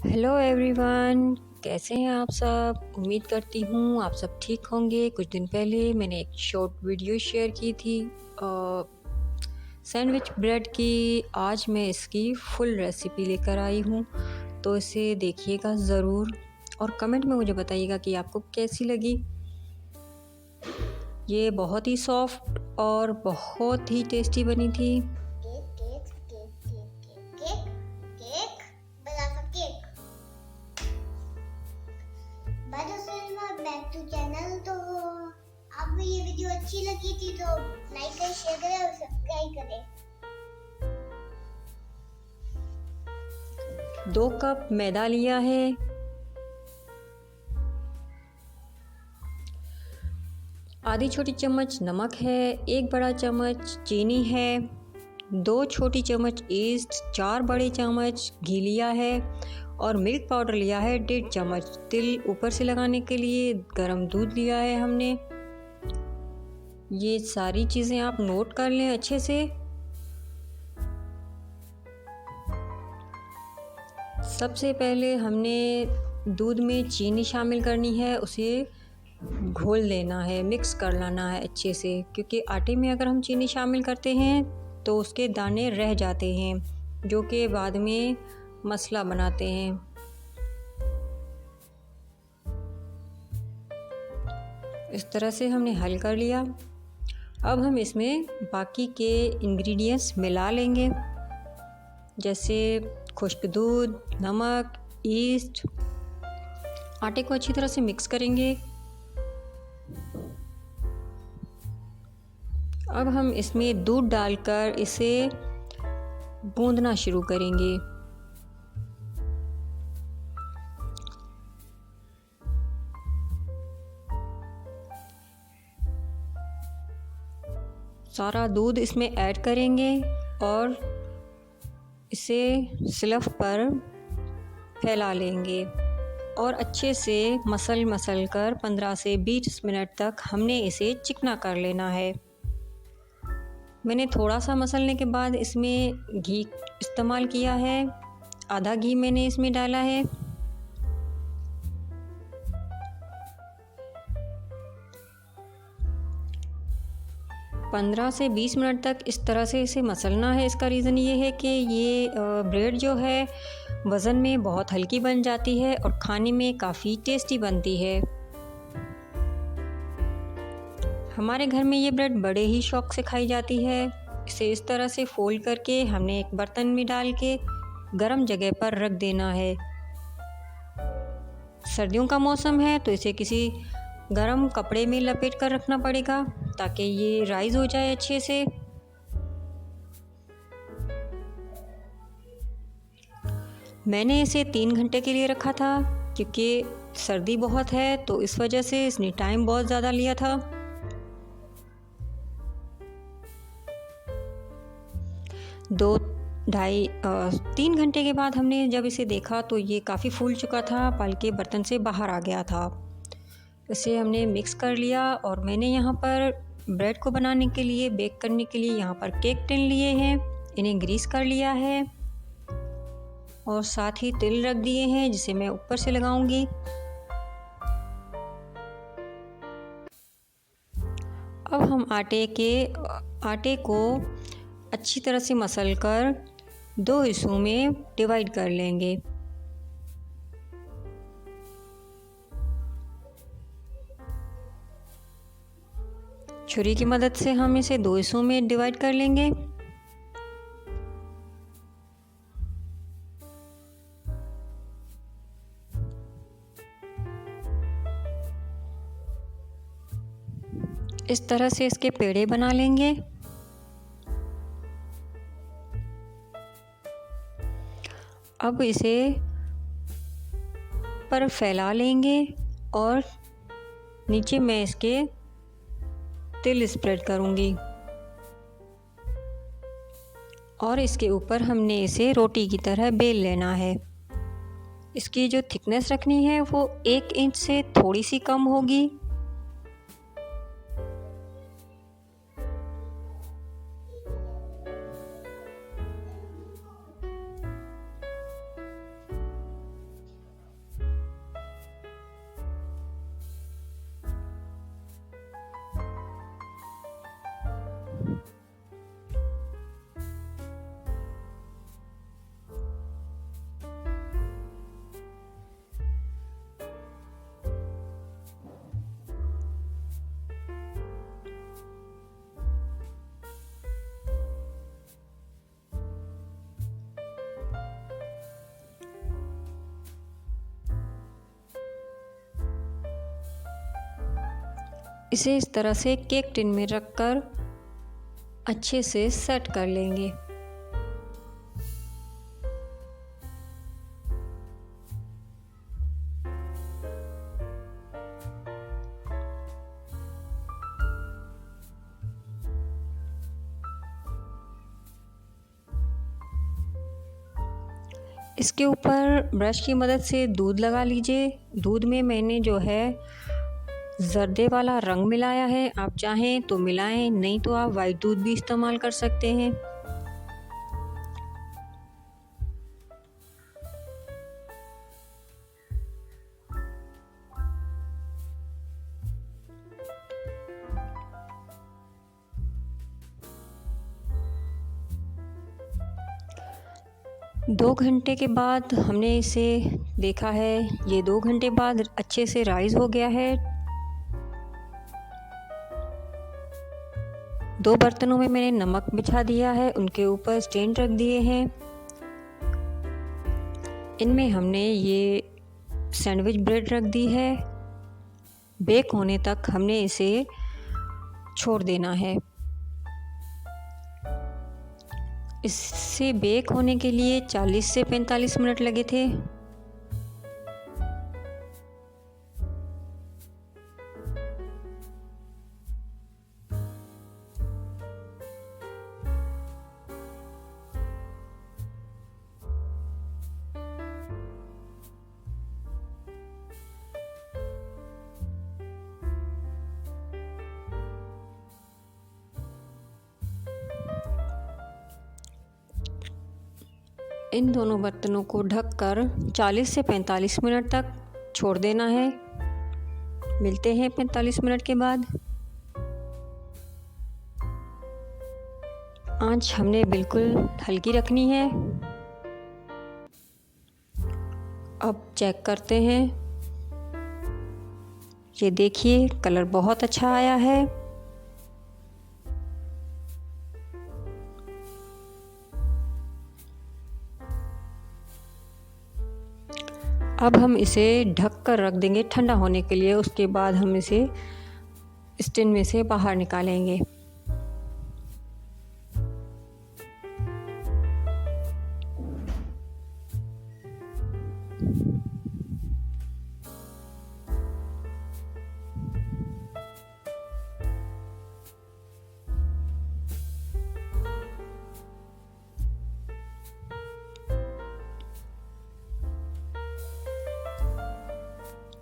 Hello everyone, कैसे हैं आप सब। उम्मीद करती हूँ आप सब ठीक होंगे। कुछ दिन पहले मैंने एक शॉर्ट वीडियो शेयर की थी सैंडविच ब्रेड की। आज मैं इसकी फुल रेसिपी लेकर आई हूँ, तो इसे देखिएगा ज़रूर और कमेंट में मुझे बताइएगा कि आपको कैसी लगी। ये बहुत ही सॉफ्ट और बहुत ही टेस्टी बनी थी। Back to channel. तो आपको ये वीडियो अच्छी लगी थी तो लाइक करें, शेयर करें और सब्सक्राइब करें। 2 कप मैदा लिया है, आधी छोटी चम्मच नमक है, 1 बड़ा चम्मच चीनी है, 2 छोटी चम्मच ईस्ट, 4 बड़े चम्मच घी लिया है और मिल्क पाउडर लिया है 1.5 चम्मच। तिल ऊपर से लगाने के लिए गरम दूध लिया है हमने। ये सारी चीज़ें आप नोट कर लें अच्छे से। सबसे पहले हमने दूध में चीनी शामिल करनी है, उसे घोल लेना है, मिक्स कर लेना है अच्छे से, क्योंकि आटे में अगर हम चीनी शामिल करते हैं तो उसके दाने रह जाते हैं जो कि बाद में मसला बनाते हैं। इस तरह से हमने हल कर लिया। अब हम इसमें बाकी के इंग्रेडिएंट्स मिला लेंगे, जैसे खुश्क दूध, नमक, ईस्ट। आटे को अच्छी तरह से मिक्स करेंगे। अब हम इसमें दूध डालकर इसे गूंदना शुरू करेंगे। सारा दूध इसमें ऐड करेंगे और इसे स्लफ पर फैला लेंगे और अच्छे से मसल कर 15 से 20 मिनट तक हमने इसे चिकना कर लेना है। मैंने थोड़ा सा मसलने के बाद इसमें घी इस्तेमाल किया है, आधा घी मैंने इसमें डाला है। पंद्रह से 20 मिनट तक इस तरह से इसे मसलना है। इसका रीज़न ये है कि ये ब्रेड जो है वज़न में बहुत हल्की बन जाती है और खाने में काफ़ी टेस्टी बनती है। हमारे घर में ये ब्रेड बड़े ही शौक़ से खाई जाती है। इसे इस तरह से फोल्ड करके हमने एक बर्तन में डाल के गर्म जगह पर रख देना है। सर्दियों का मौसम है तो इसे किसी गर्म कपड़े में लपेट कर रखना पड़ेगा ताकि ये राइज़ हो जाए अच्छे से। मैंने इसे 3 घंटे के लिए रखा था, क्योंकि सर्दी बहुत है तो इस वजह से इसने टाइम बहुत ज़्यादा लिया था। दो ढाई 3 घंटे के बाद हमने जब इसे देखा तो ये काफ़ी फूल चुका था, बल्कि बर्तन से बाहर आ गया था। इसे हमने मिक्स कर लिया और मैंने यहाँ पर ब्रेड को बनाने के लिए, बेक करने के लिए यहाँ पर केक टिन लिए हैं। इन्हें ग्रीस कर लिया है और साथ ही तिल रख दिए हैं जिसे मैं ऊपर से लगाऊंगी। अब हम आटे को अच्छी तरह से मसल कर 2 हिस्सों में डिवाइड कर लेंगे। छुरी की मदद से हम इसे 2 हिस्सों में डिवाइड कर लेंगे। इस तरह से इसके पेड़े बना लेंगे। अब इसे पर फैला लेंगे और नीचे मैं इसके तिल स्प्रेड करूंगी और इसके ऊपर हमने इसे रोटी की तरह बेल लेना है। इसकी जो थिकनेस रखनी है वो 1 इंच से थोड़ी सी कम होगी। इसे इस तरह से केक टिन में रख कर अच्छे से सेट कर लेंगे। इसके ऊपर ब्रश की मदद से दूध लगा लीजिए। दूध में मैंने जो है जर्दे वाला रंग मिलाया है, आप चाहें तो मिलाएं, नहीं तो आप वाइट दूध भी इस्तेमाल कर सकते हैं। दो घंटे के बाद हमने इसे देखा है, ये 2 घंटे बाद अच्छे से राइज हो गया है। 2 बर्तनों में मैंने नमक बिछा दिया है, उनके ऊपर स्टैंड रख दिए हैं। इनमें हमने ये सैंडविच ब्रेड रख दी है। बेक होने तक हमने इसे छोड़ देना है। इससे बेक होने के लिए 40 से 45 मिनट लगे थे। इन दोनों बर्तनों को ढककर 40 से 45 मिनट तक छोड़ देना है। मिलते हैं 45 मिनट के बाद। आंच हमने बिल्कुल हल्की रखनी है। अब चेक करते हैं। ये देखिए कलर बहुत अच्छा आया है। अब हम इसे ढक कर रख देंगे ठंडा होने के लिए। उसके बाद हम इसे स्टिन में से बाहर निकालेंगे।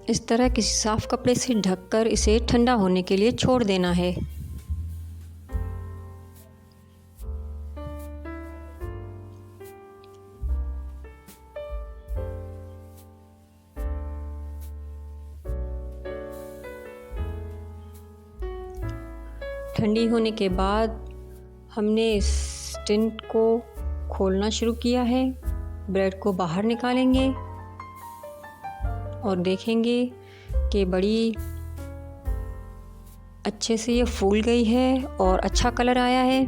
इस तरह किसी साफ कपड़े से ढककर इसे ठंडा होने के लिए छोड़ देना है। ठंडी होने के बाद हमने इस टिन को खोलना शुरू किया है। ब्रेड को बाहर निकालेंगे और देखेंगे कि बड़ी अच्छे से ये फूल गई है और अच्छा कलर आया है।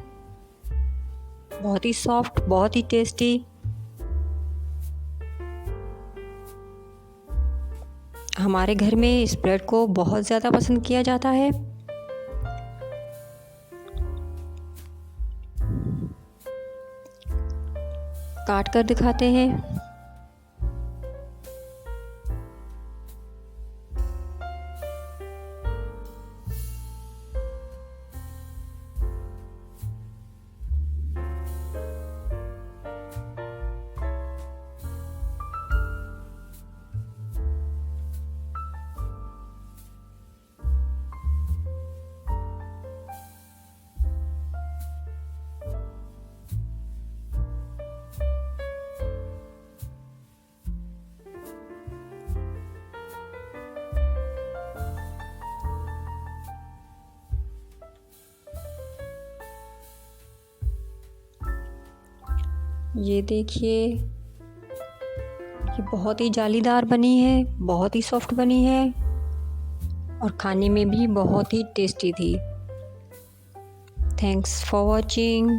बहुत ही सॉफ्ट, बहुत ही टेस्टी। हमारे घर में इस ब्रेड को बहुत ज़्यादा पसंद किया जाता है। काट कर दिखाते हैं। ये देखिए, ये बहुत ही जालीदार बनी है, बहुत ही सॉफ्ट बनी है और खाने में भी बहुत ही टेस्टी थी। Thanks for watching.